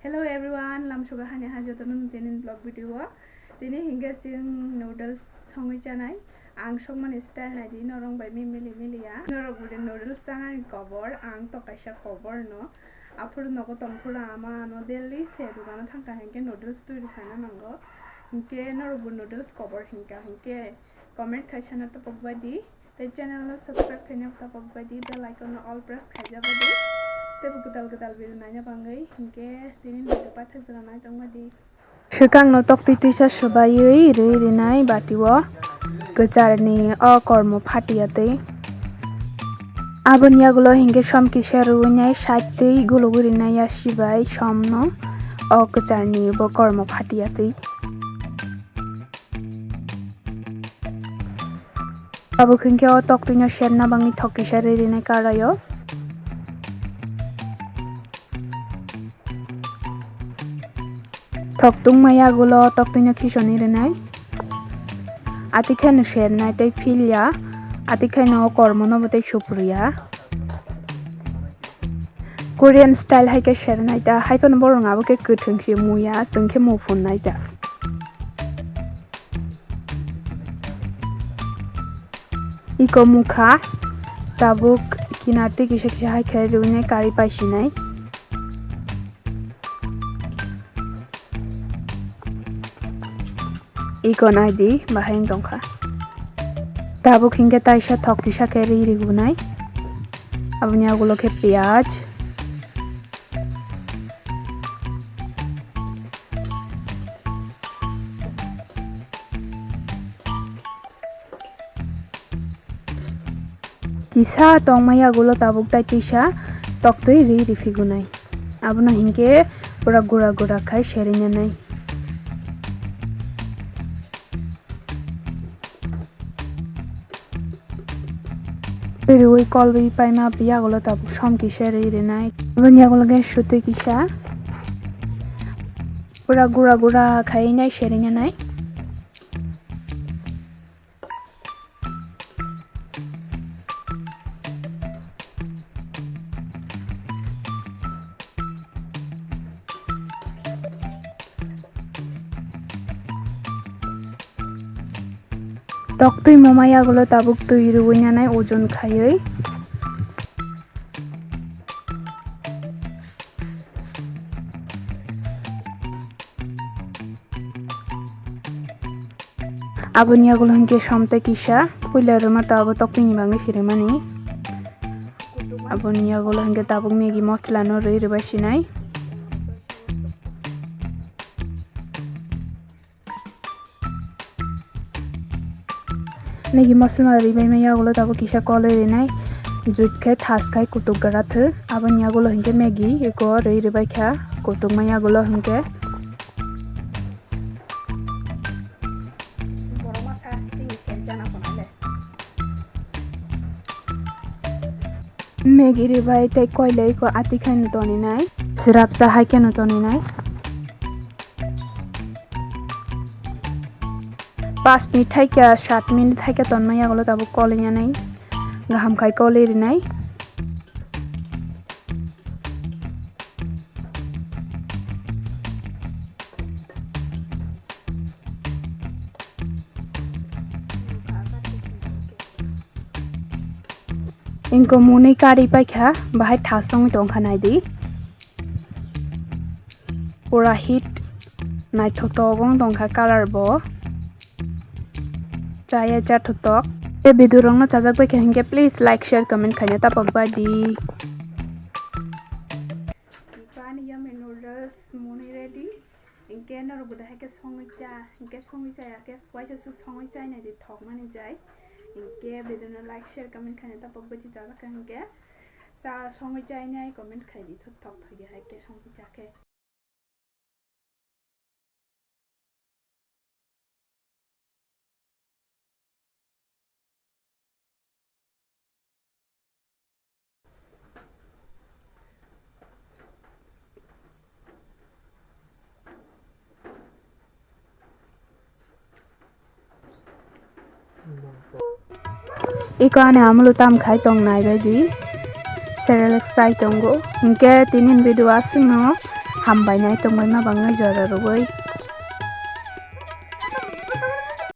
Hello everyone, lam suga hanya hajo tanun tenin vlog video. Tini hingga jeng noodles songwi janai. Ang songman style na di norong by mili ya. Norong bude noodles sangan kobor, ang to kaisa kobor no. Apur no ko tongpura ama no Delhi se dugana thangka hingga noodles tu di khana nango. Hingga norong bude noodles kobor hingga hingga comment kaisa na to pokbadi. The channel no subscribe kanya to pokbadi. Bell icon no all press kaja badi. Tapi gedal biru nanya banggai, hingga tini dapat terjadi tongga di. Sekarang notok titisa sebagai iri nai batiwo, kejarni kormo fatiyate. Abon ya gulo hingga som kisaru nyai sate gulo guri naya sibai somno, kejarni bo kormo fatiyate. Abu hingga otok tinya sherna bangi thokisa iri nai karayo. Thoktung maya gulo toktunya kishoni renai ati khaino sernai tei filya ati khaino kormo no botei supriya Korean style haike sernai ta haipon borong abo ke kuthungsi muya tungke mufun nai ta iko mukha tabuk kinarte kisa haike rune kari paisinai Ikon ID bahain tongkha. Tabuk hingga taisa thokisa ke iri gunai. Abuni agulo ke piaj. Kisa tong maya gulo tabuk tai kisa toktoi iri figunai. Abuna hingga pura gura khai sherinya nai. Iri kolbi paima biya gulo tabuk som kisa iri nai. Abuni agulo ke shute kisa. Pura gura khai nai sherinya nai. Toktoi momaya gulo tabuk tui ruwinya nai ojon khayoi. Abuni agulo hingke somte kisa puila ruma tabo toktoi ni bangai sirimani. Abuni agulo hingke tabuk megi mosla no rei sinai. Megi mosla ribai maya gulo tabo kisa koloi nai jut khai thas khai kutuk garathu aboni agulo hingke megi eko ribai kha kutuk maya gulo hingke megi ribai tei koilai ko ati khai no toni nai sirap sa hai ke no toni nai 5 minit thaika 7 minit thaika tonmaya gulo tabo kolinya nai gaham khai koli rinai Inko muni kari paikha bahai thasong tongkha nai di pura hit nai thotogong tongkha color bo Saya jatuh video rong no chajak bai hingke please like share comment khanya tapak badi pani yummy noodles moni ready inke no buda hake songi cha ya ke swaisa songi cha na di thok mani jai inke video no like share comment khanya tapak badi chajak hingke cha songi cha nai comment khai di thok thagi hake songi cha ke Iko ane amulu tam khai tong nai badi Serelek sai tongo hingke tinin video asing no hambainai tongbai ma bangai jora rogoi